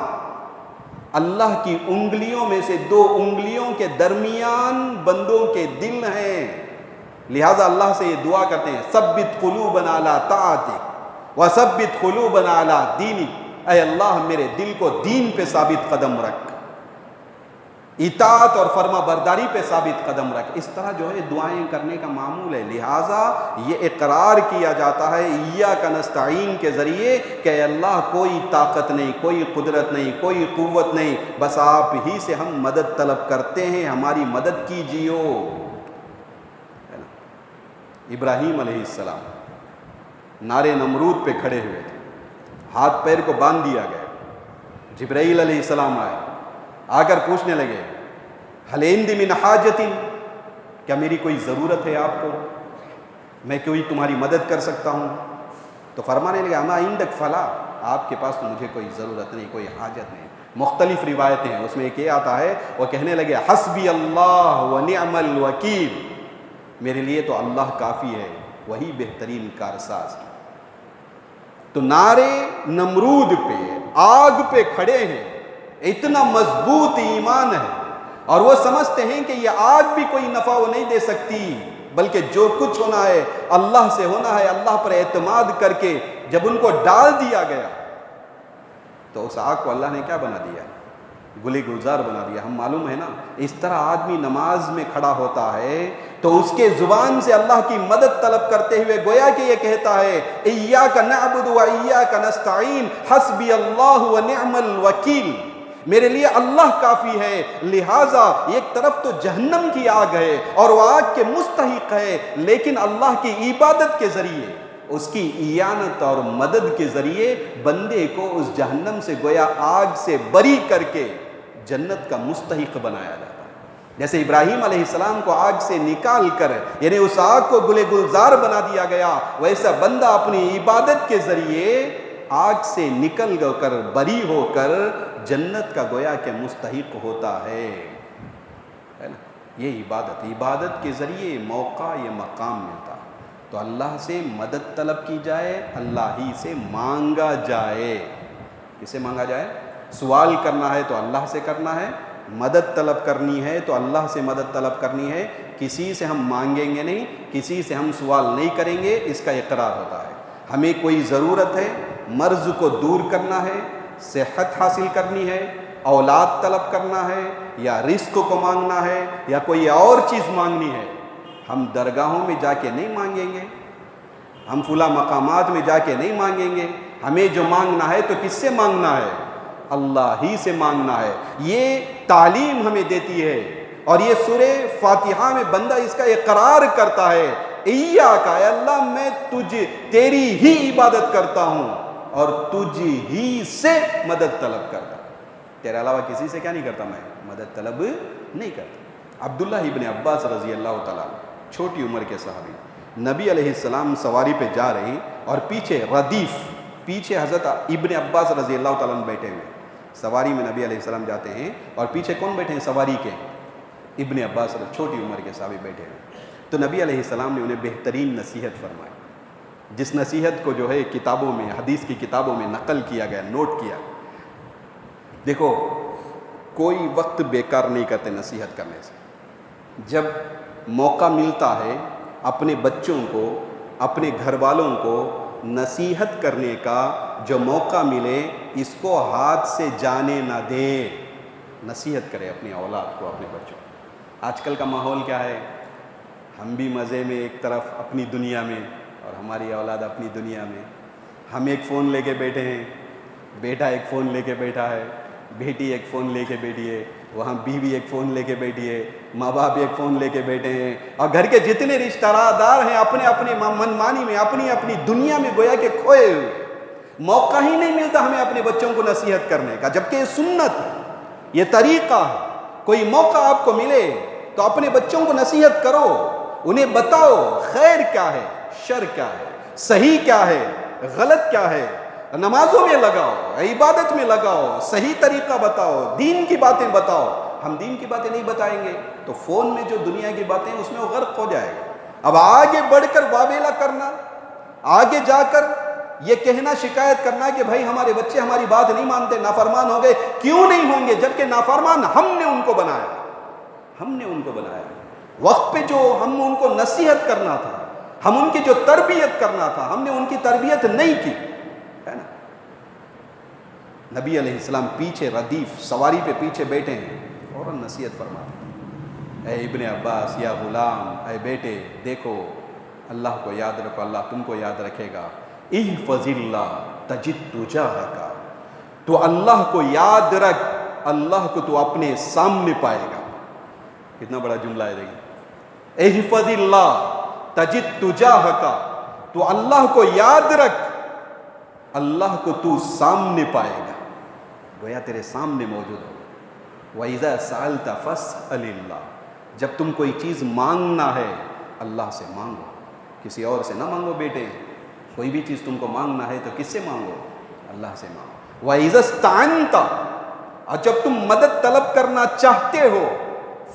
[SPEAKER 2] اللہ کی انگلیوں میں سے 2 انگلیوں کے درمیان بندوں کے دل ہیں، لہذا اللہ سے یہ دعا کرتے ہیں ثبت قلوبنا علی طاعتک وثبت قلوبنا علی دینک، اے اللہ میرے دل کو دین پہ ثابت قدم رکھ، اطاعت اور فرما برداری پہ ثابت قدم رکھ۔ اس طرح جو ہے دعائیں کرنے کا معمول ہے، لہٰذا یہ اقرار کیا جاتا ہے ایاک نستعین کے ذریعے کہ اے اللہ کوئی طاقت نہیں، کوئی قدرت نہیں، کوئی قوت نہیں، بس آپ ہی سے ہم مدد طلب کرتے ہیں، ہماری مدد کیجیو۔ ابراہیم علیہ السلام نارے نمرود پہ کھڑے ہوئے تھے، ہاتھ پیر کو باندھ دیا گیا، جبرائیل علیہ السلام آئے، آ کر پوچھنے لگے حل عندی من حاجت، کیا میری کوئی ضرورت ہے آپ کو، میں کوئی تمہاری مدد کر سکتا ہوں؟ تو فرمانے لگے اما عندک فلا، آپ کے پاس تو مجھے کوئی ضرورت نہیں، کوئی حاجت نہیں۔ مختلف روایتیں ہیں، اس میں ایک یہ آتا ہے وہ کہنے لگے حسبی اللہ ونعم الوکیل، میرے لیے تو اللہ کافی ہے، وہی بہترین کارساز ہے۔ تو نارے نمرود پہ، آگ پہ کھڑے ہیں، اتنا مضبوط ایمان ہے، اور وہ سمجھتے ہیں کہ یہ آگ بھی کوئی نفع وہ نہیں دے سکتی، بلکہ جو کچھ ہونا ہے اللہ سے ہونا ہے۔ اللہ پر اعتماد کر کے جب ان کو ڈال دیا گیا تو اس آگ کو اللہ نے کیا بنا دیا؟ گلے گلزار بنا دیا۔ ہم معلوم ہے نا، اس طرح آدمی نماز میں کھڑا ہوتا ہے تو اس کے زبان سے اللہ کی مدد طلب کرتے ہوئے گویا کہ یہ کہتا ہے ایاک نعبد و ایاک نستعین حسبی اللہ و نعم الوکیل، میرے لیے اللہ کافی ہے، لہٰذا ایک طرف تو جہنم کی آگ ہے اور وہ آگ کے مستحق ہے، لیکن اللہ کی عبادت کے ذریعے، اس کی اعانت اور مدد کے ذریعے بندے کو اس جہنم سے گویا آگ سے بری کر کے جنت کا مستحق بنایا جاتا ہے۔ جیسے ابراہیم علیہ السلام کو آگ سے نکال کر یعنی اس آگ کو گلے گلزار بنا دیا گیا، ویسا بندہ اپنی عبادت کے ذریعے آگ سے نکل کر بری ہو کر جنت کا گویا کہ مستحق ہوتا ہے نا؟ یہ عبادت کے ذریعے موقع، یہ مقام ملتا ہے۔ تو اللہ سے مدد طلب کی جائے، اللہ ہی سے مانگا جائے۔ کسے مانگا جائے؟ سوال کرنا ہے تو اللہ سے کرنا ہے، مدد طلب کرنی ہے تو اللہ سے مدد طلب کرنی ہے، کسی سے ہم مانگیں گے نہیں، کسی سے ہم سوال نہیں کریں گے، اس کا اقرار ہوتا ہے۔ ہمیں کوئی ضرورت ہے، مرض کو دور کرنا ہے، صحت حاصل کرنی ہے، اولاد طلب کرنا ہے، یا رزق کو مانگنا ہے، یا کوئی اور چیز مانگنی ہے، ہم درگاہوں میں جا کے نہیں مانگیں گے، ہم فلاں مقامات میں جا کے نہیں مانگیں گے۔ ہمیں جو مانگنا ہے تو کس سے مانگنا ہے؟ اللہ ہی سے مانگنا ہے۔ یہ تعلیم ہمیں دیتی ہے، اور یہ سورہ فاتحہ میں بندہ اس کا اقرار کرتا ہے ایاک، اے اللہ میں تیری ہی عبادت کرتا ہوں اور تجھ ہی سے مدد طلب کرتا ہوں، تیرے علاوہ کسی سے کیا نہیں کرتا، میں مدد طلب نہیں کرتا۔ عبداللہ ابن عباس رضی اللہ تعالیٰ، چھوٹی عمر کے صحابی، نبی علیہ السلام سواری پہ جا رہے ہیں اور پیچھے ردیف، پیچھے حضرت ابن عباس رضی اللہ تعالیٰ بیٹھے ہوئے، سواری میں نبی علیہ السلام جاتے ہیں اور پیچھے کون بیٹھے ہیں سواری کے؟ ابن عباس، چھوٹی عمر کے صحابی بیٹھے ہوئے۔ تو نبی علیہ السلام نے انہیں بہترین نصیحت فرمائی، جس نصیحت کو جو ہے کتابوں میں، حدیث کی کتابوں میں نقل کیا گیا، نوٹ کیا۔ دیکھو، کوئی وقت بیکار نہیں کرتے نصیحت کرنے سے۔ جب موقع ملتا ہے اپنے بچوں کو، اپنے گھر والوں کو نصیحت کرنے کا جو موقع ملے، اس کو ہاتھ سے جانے نہ دے، نصیحت کرے اپنی اولاد کو، اپنے بچوں کو۔ آج کل کا ماحول کیا ہے؟ ہم بھی مزے میں ایک طرف اپنی دنیا میں، اور ہماری اولاد اپنی دنیا میں۔ ہم ایک فون لے کے بیٹھے ہیں، بیٹا ایک فون لے کے بیٹھا ہے، بیٹی ایک فون لے کے بیٹھی ہے، وہاں بیوی ایک فون لے کے بیٹھی ہے، ماں باپ ایک فون لے کے بیٹھے ہیں، اور گھر کے جتنے رشتہ دار ہیں اپنے اپنے منمانی میں، اپنی اپنی دنیا میں گویا کہ کھوئے ہوئے۔ موقع ہی نہیں ملتا ہمیں اپنے بچوں کو نصیحت کرنے کا، جبکہ یہ سنت ہے، یہ طریقہ ہے۔ کوئی موقع آپ کو ملے تو اپنے بچوں کو نصیحت کرو، انہیں بتاؤ خیر کیا ہے، شر کیا ہے، صحیح کیا ہے، غلط کیا ہے۔ نمازوں میں لگاؤ، عبادت میں لگاؤ، صحیح طریقہ بتاؤ، دین کی باتیں بتاؤ۔ ہم دین کی باتیں نہیں بتائیں گے تو فون میں جو دنیا کی باتیں ہیں اس میں وہ غرق ہو جائے گا۔ اب آگے بڑھ کر واویلا کرنا، آگے جا کر یہ کہنا، شکایت کرنا کہ بھائی ہمارے بچے ہماری بات نہیں مانتے، نافرمان ہو گئے. کیوں نہیں ہوں گے جبکہ نافرمان ہم نے ان کو بنایا. ہم نے ان کو بنایا. وقت پہ جو ہم ان کو نصیحت کرنا تھا، ہم ان کی جو تربیت کرنا تھا، ہم نے ان کی تربیت نہیں کی، ہے نا. نبی علیہ السلام پیچھے ردیف سواری پہ پیچھے بیٹھے ہیں، فوراً نصیحت فرماتے ہیں، اے ابن عباس، یا غلام، اے بیٹے دیکھو اللہ کو یاد رکھو، اللہ تم کو یاد رکھے گا. احفظ اللہ تجد تجاہک، تو اللہ کو یاد رکھ، اللہ کو تو اپنے سامنے پائے گا. کتنا بڑا جملہ ہے دیکھیں. احفظ اللہ تجد تجاہک، تو اللہ کو یاد رکھ، اللہ کو تو سامنے پائے گا، گویا تیرے سامنے موجود ہو. وَإِذَا سَأَلْتَ فَاسْأَلِ اللَّهِ، جب تم کوئی چیز مانگنا ہے اللہ سے مانگو، کسی اور سے نہ مانگو. بیٹے کوئی بھی چیز تم کو مانگنا ہے تو کس سے مانگو؟ اللہ سے مانگو. وَإِذَا اسْتَعَنْتَ، اور جب تم مدد طلب کرنا چاہتے ہو،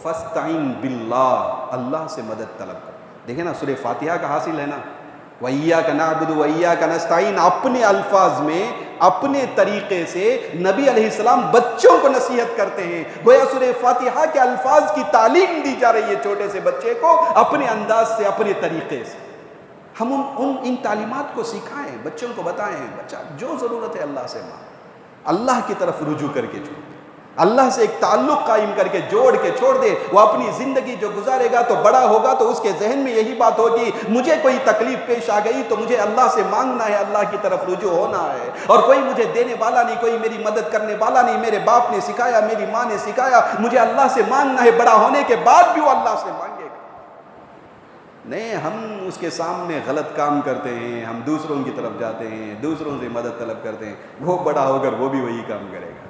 [SPEAKER 2] فَاسْتَعِنْ بِاللَّهِ، اللہ سے مدد طلب کرو. دیکھیں نا سورہ فاتحہ کا حاصل ہے نا، وَإِيَّاكَ نَعْبُدُ وَإِيَّاكَ نَسْتَعِينُ. اپنے الفاظ میں، اپنے طریقے سے نبی علیہ السلام بچوں کو نصیحت کرتے ہیں. گویا سورہ فاتحہ کے الفاظ کی تعلیم دی جا رہی ہے چھوٹے سے بچے کو، اپنے انداز سے، اپنے طریقے سے. ہم ان تعلیمات کو سکھائیں، بچوں کو بتائیں، بچہ جو ضرورت ہے اللہ سے مانگ، اللہ کی طرف رجوع کر کے چھوڑ، اللہ سے ایک تعلق قائم کر کے جوڑ کے چھوڑ دے. وہ اپنی زندگی جو گزارے گا تو بڑا ہوگا تو اس کے ذہن میں یہی بات ہوگی، مجھے کوئی تکلیف پیش آ گئی تو مجھے اللہ سے مانگنا ہے، اللہ کی طرف رجوع ہونا ہے. اور کوئی مجھے دینے والا نہیں، کوئی میری مدد کرنے والا نہیں. میرے باپ نے سکھایا، میری ماں نے سکھایا، مجھے اللہ سے مانگنا ہے. بڑا ہونے کے بعد بھی وہ اللہ سے مانگے گا. نہیں، ہم اس کے سامنے غلط کام کرتے ہیں، ہم دوسروں کی طرف جاتے ہیں، دوسروں سے مدد طلب کرتے ہیں. وہ بڑا ہو کر وہ بھی وہی کام کرے گا.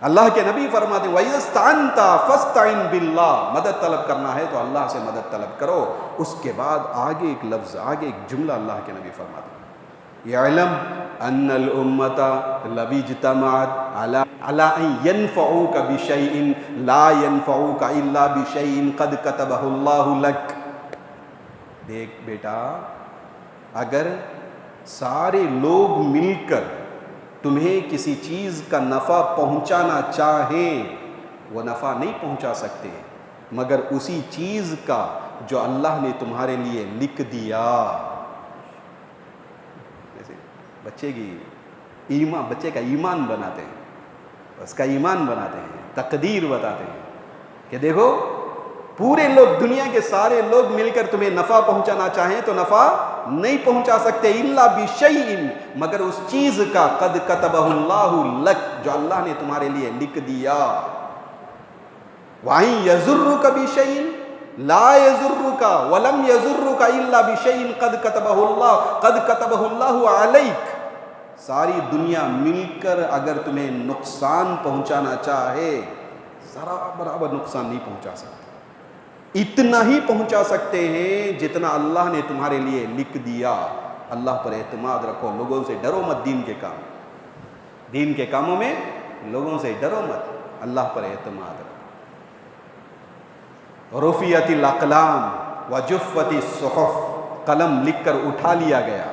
[SPEAKER 2] اللہ کے نبی فرماتے ہیں وَإِذَا اسْتَعَنْتَ فَاسْتَعِنْ بِاللَّهِ، مدد طلب کرنا ہے تو اللہ سے مدد طلب کرو. اس کے بعد آگے ایک لفظ، آگے ایک جملہ اللہ کے نبی فرماتے ہیں، يَعْلَمْ أَنَّ الْأُمَّةَ لَوِ اجْتَمَعَتْ عَلَىٰ أَن يَنْفَعُوكَ بِشَيْءٍ لَا يَنْفَعُوكَ إِلَّا بِشَيْءٍ قَدْ كَتَبَهُ اللَّهُ لَكَ. دیکھ بیٹا، اگر سارے لوگ مل کر تمہیں کسی چیز کا نفع پہنچانا چاہیں، وہ نفع نہیں پہنچا سکتے مگر اسی چیز کا جو اللہ نے تمہارے لیے لکھ دیا. جیسے بچے کا ایمان بناتے ہیں، اس کا ایمان بناتے ہیں، تقدیر بتاتے ہیں کہ دیکھو پورے لوگ، دنیا کے سارے لوگ مل کر تمہیں نفع پہنچانا چاہیں تو نفع نہیں پہنچا سکتے، الا بشیء، مگر اس چیز کا قد کتبہ اللہ لک، جو اللہ نے تمہارے لیے لکھ دیا. وَإِن يَضُرُّكَ بِشَيْءٍ لَا يَضُرُّكَ وَلَمْ يَضُرُّكَ إِلَّا بِشَيْءٍ قَدْ كَتَبَهُ اللَّهُ عَلَيْكَ. ساری دنیا مل کر اگر تمہیں نقصان پہنچانا چاہے، ذرا برابر نقصان نہیں پہنچا سکتے. اتنا ہی پہنچا سکتے ہیں جتنا اللہ نے تمہارے لیے لکھ دیا. اللہ پر اعتماد رکھو، لوگوں سے ڈرو مت. دین کے کاموں میں لوگوں سے ڈرو مت، اللہ پر اعتماد رکھو. رفعت الاقلام وجفت الصحف، قلم لکھ کر اٹھا لیا گیا،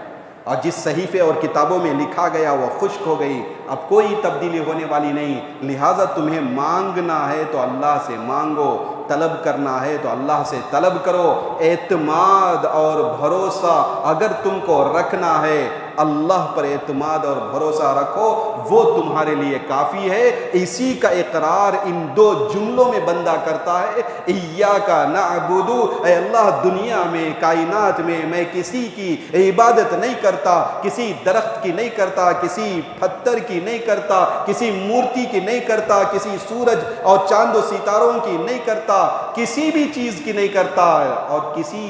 [SPEAKER 2] اور جس صحیفے اور کتابوں میں لکھا گیا وہ خشک ہو گئی، اب کوئی تبدیلی ہونے والی نہیں. لہٰذا تمہیں مانگنا ہے تو اللہ سے مانگو، طلب کرنا ہے تو اللہ سے طلب کرو. اعتماد اور بھروسہ اگر تم کو رکھنا ہے، اللہ پر اعتماد اور بھروسہ رکھو، وہ تمہارے لیے کافی ہے. اسی کا اقرار ان دو جملوں میں بندہ کرتا ہے، ایاک نعبد، اے اللہ دنیا میں، کائنات میں کسی کی عبادت نہیں کرتا، کسی درخت کی نہیں کرتا، کسی پتھر کی نہیں کرتا، کسی مورتی کی نہیں کرتا، کسی سورج اور چاند و ستاروں کی نہیں کرتا، کسی بھی چیز کی نہیں کرتا، اور کسی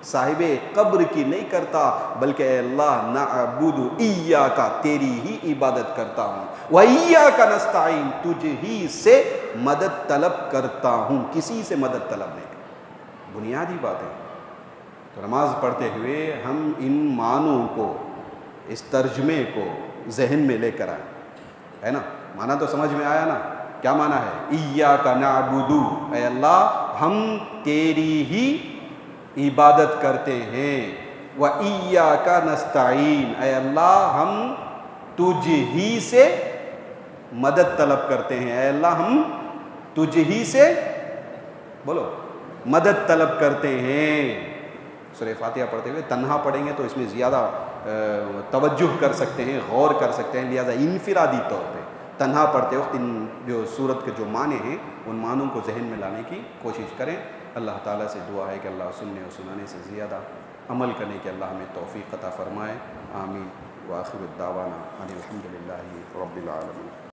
[SPEAKER 2] صاحب قبر کی نہیں کرتا، بلکہ اے اللہ نعبد ایاک، تیری ہی عبادت کرتا ہوں، وایاک نستعین، تجھ ہی سے مدد طلب کرتا ہوں، کسی سے مدد طلب نہیں کرتا. بنیادی باتیں. تو نماز پڑھتے ہوئے ہم ان معنوں کو، اس ترجمے کو ذہن میں لے کر آئیں، ہے نا. معنی تو سمجھ میں آیا نا؟ کیا معنی ہے؟ ایاک نعبد، اے اللہ ہم تیری ہی عبادت کرتے ہیں. وَإِيَّاكَ نَسْتَعِينُ، اے اللہ ہم تجھ ہی سے مدد طلب کرتے ہیں، اے اللہ ہم تجھ ہی سے بولو مدد طلب کرتے ہیں۔ سورہ فاتحہ پڑھتے ہوئے تنہا پڑھیں گے تو اس میں زیادہ توجہ کر سکتے ہیں، غور کر سکتے ہیں، لہذا انفرادی طور پہ تنہا پڑھتے وقت ان جو سورت کے جو معنی ہیں ان معنوں کو ذہن میں لانے کی کوشش کریں۔ اللہ تعالیٰ سے دعا ہے کہ اللہ سننے اور سنانے سے زیادہ عمل کرنے کے اللہ ہمیں توفیق عطا فرمائے۔ آمین۔ وآخر الدعوانا ان الحمد للہ رب العالمین۔